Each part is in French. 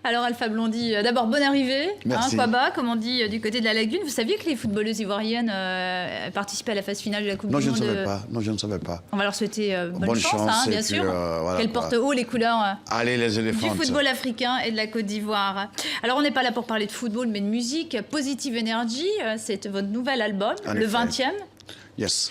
Alors Alpha Blondy, d'abord bonne arrivée, Merci. Kwaba, comme on dit du côté de la Lagune. Vous saviez que les footballeuses ivoiriennes participaient à la phase finale de la Coupe Non, du je ne Monde? savais pas. Non, je ne savais pas. On va leur souhaiter bonne chance, et bien puis, sûr. voilà, Qu'elles portent haut les couleurs Allez, les du éléphants. football africain et de la Côte d'Ivoire. Alors on n'est pas là pour parler de football, mais de musique. Positive Energy, c'est votre nouvel album, le 20e. Yes.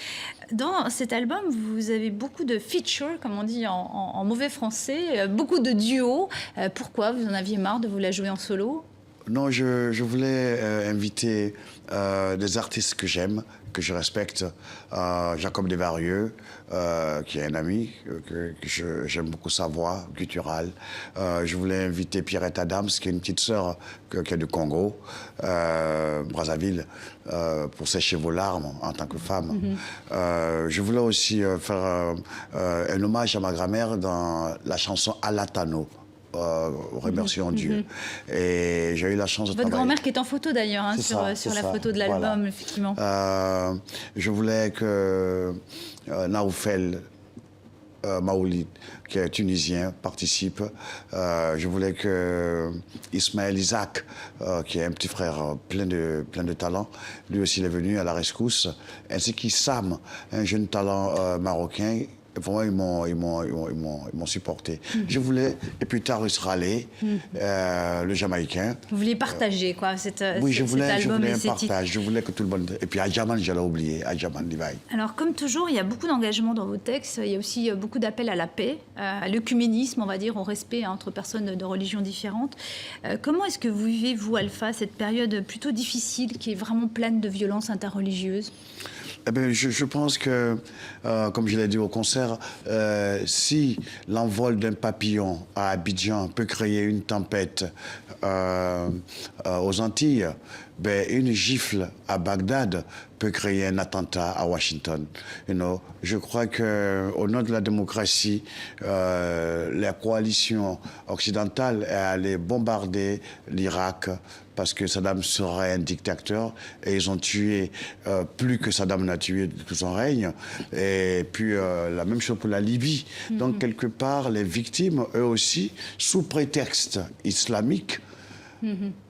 Dans cet album, vous avez beaucoup de features, comme on dit en mauvais français, beaucoup de duos. Pourquoi? Vous en aviez marre de vous la jouer en solo? Non, je voulais inviter des artistes que j'aime, que je respecte. Jacob Desvarieux, qui est un ami, que j'aime beaucoup sa voix gutturale. Je voulais inviter Pierrette Adams, qui est une petite sœur qui est du Congo, Brazzaville, pour sécher vos larmes en tant que femme. Je voulais aussi faire un hommage à ma grand-mère dans la chanson Alatano. Remercions Dieu. Et j'ai eu la chance de Votre travailler. grand-mère qui est en photo d'ailleurs, sur la photo de l'album, voilà. effectivement. Je voulais que Naoufel Maoulid, qui est tunisien, participe. Je voulais que Ismaël Isaac, qui est un petit frère plein de talent, lui aussi il est venu à la rescousse, ainsi qu'Issam, un jeune talent marocain. Vraiment, ils m'ont supporté. Je voulais, et puis Tarus Raleigh, le Jamaïcain. Vous vouliez partager, quoi, Oui, cet je voulais album et un ces titres. partage. Je voulais que tout le monde... Et puis Adjaman, je l'ai oublié, Adjaman Divaï. Alors, comme toujours, il y a beaucoup d'engagement dans vos textes. Il y a aussi beaucoup d'appels à la paix, à l'œcuménisme, on va dire, au respect entre personnes de religions différentes. Comment est-ce que vous vivez, vous, Alpha, cette période plutôt difficile qui est vraiment pleine de violences interreligieuses? Eh bien, je pense que, comme je l'ai dit au concert, si l'envol d'un papillon à Abidjan peut créer une tempête aux Antilles, ben, une gifle à Bagdad peut créer un attentat à Washington. Je crois qu'au nom de la démocratie, la coalition occidentale est allée bombarder l'Irak parce que Saddam serait un dictateur et ils ont tué plus que Saddam n'a tué de tout son règne. Et puis la même chose pour la Libye. Donc quelque part, les victimes, eux aussi, sous prétexte islamique,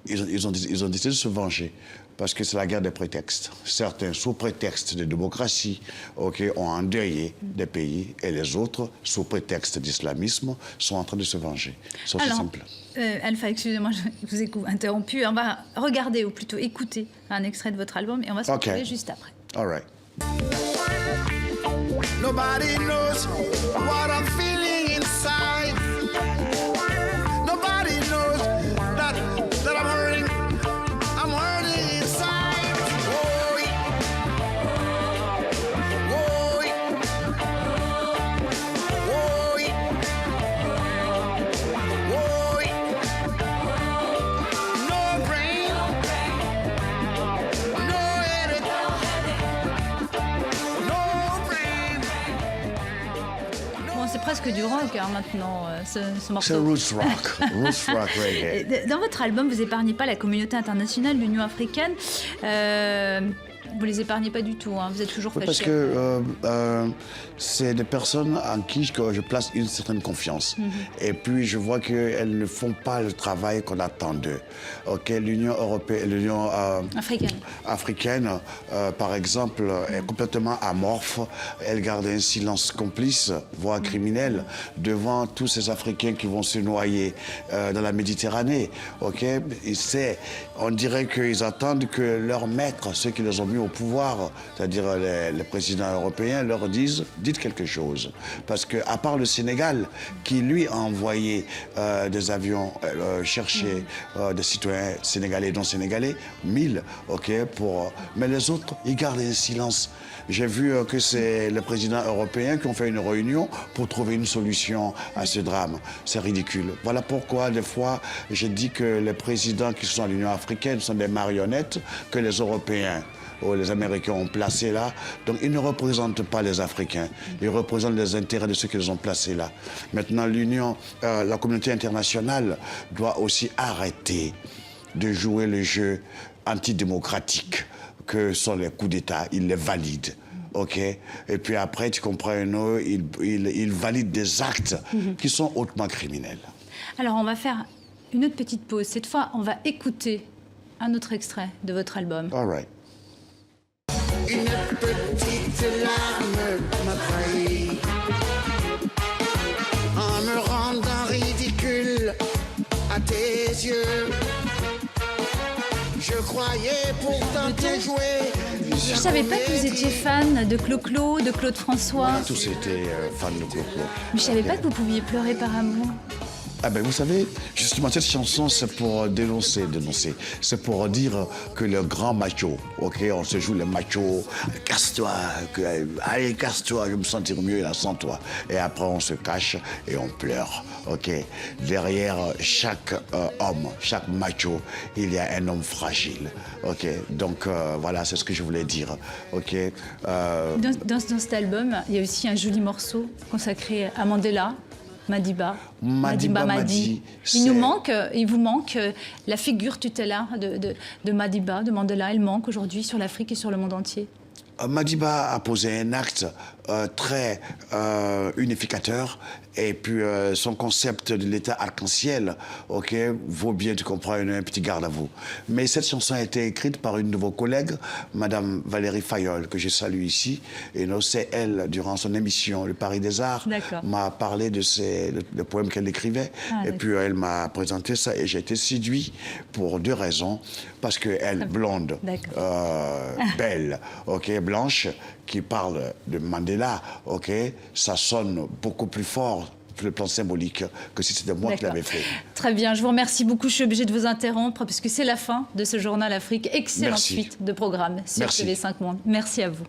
ils ont décidé de se venger. Parce que c'est la guerre des prétextes. Certains, sous prétexte de démocratie, ont endeuillé des pays, et les autres, sous prétexte d'islamisme, sont en train de se venger. C'est aussi simple. Alpha, excusez-moi, je vous ai interrompu. On va regarder, ou plutôt écouter, un extrait de votre album, et on va se retrouver juste après. All right. Nobody knows what I'm feeling inside. Nobody knows that I'm hurting. I'm hurting inside. Oh, oh, oh, oh. No brain, no headache, no brain. Bon, c'est presque du rock maintenant, ce C'est morceau. roots rock, roots rock reggae. Dans votre album, vous épargnez pas la communauté internationale, l'Union africaine. Vous les épargnez pas du tout, hein. Vous êtes toujours fâchés. Parce que c'est des personnes en qui je place une certaine confiance. Et puis je vois qu'elles ne font pas le travail qu'on attend d'eux. L'Union européenne, l'Union africaine, par exemple, est complètement amorphe. Elle garde un silence complice, voire criminel, devant tous ces Africains qui vont se noyer dans la Méditerranée. On dirait qu'ils attendent que leurs maîtres, ceux qui les ont mis au pouvoir, c'est-à-dire les présidents européens, leur disent « dites quelque chose ». Parce qu'à part le Sénégal, qui lui a envoyé des avions chercher des citoyens sénégalais et non sénégalais, 1000, mais les autres, ils gardent un silence. J'ai vu que c'est les présidents européens qui ont fait une réunion pour trouver une solution à ce drame. C'est ridicule. Voilà pourquoi, des fois, je dis que les présidents qui sont à l'Union africaine sont des marionnettes que les Européens ou les Américains ont placés là. Donc, ils ne représentent pas les Africains. Ils représentent les intérêts de ceux qui les ont placés là. Maintenant, la communauté internationale doit aussi arrêter de jouer le jeu antidémocratique que sont les coups d'État. Ils les valident. Et puis après, tu comprends, ils valident des actes qui sont hautement criminels. Alors, on va faire une autre petite pause. Cette fois, on va écouter un autre extrait de votre album. All right. Une petite larme m'a trahi en me rendant ridicule à tes yeux. Je croyais pourtant te jouer. Je ne savais pas que vous étiez fan de Clo-Clo, de Claude François. On a tous été fans de Clo-Clo. Mais je ne savais pas que vous pouviez pleurer par amour. Ah ben vous savez, justement cette chanson c'est pour dénoncer. C'est pour dire que le grand macho, ok, on se joue le macho, casse-toi, allez casse-toi, je me sentir mieux là sans toi. Et après on se cache et on pleure, ok. Derrière chaque homme, chaque macho, il y a un homme fragile, ok. Donc voilà, c'est ce que je voulais dire, ok. Dans cet album, il y a aussi un joli morceau consacré à Mandela. Madiba Madi. Il vous manque la figure tutélaire de Madiba, de Mandela. Elle manque aujourd'hui sur l'Afrique et sur le monde entier. Madiba a posé un acte très unificateur et puis son concept de l'état arc-en-ciel, ok, vaut bien, tu comprends, un petit garde à vous. Mais cette chanson a été écrite par une de vos collègues, Madame Valérie Fayolle, que je salue ici. Et c'est elle, durant son émission Le Paris des Arts, m'a parlé de le poème qu'elle écrivait. Et puis elle m'a présenté ça et j'ai été séduit pour deux raisons. Parce qu'elle, blonde, belle, ok, blanche, qui parle de Mandela, ok, ça sonne beaucoup plus fort sur le plan symbolique que si c'était moi qui l'avais fait. Très bien, je vous remercie beaucoup. Je suis obligée de vous interrompre parce que c'est la fin de ce journal Afrique. Excellente suite de programme sur TV5 Monde. Merci à vous.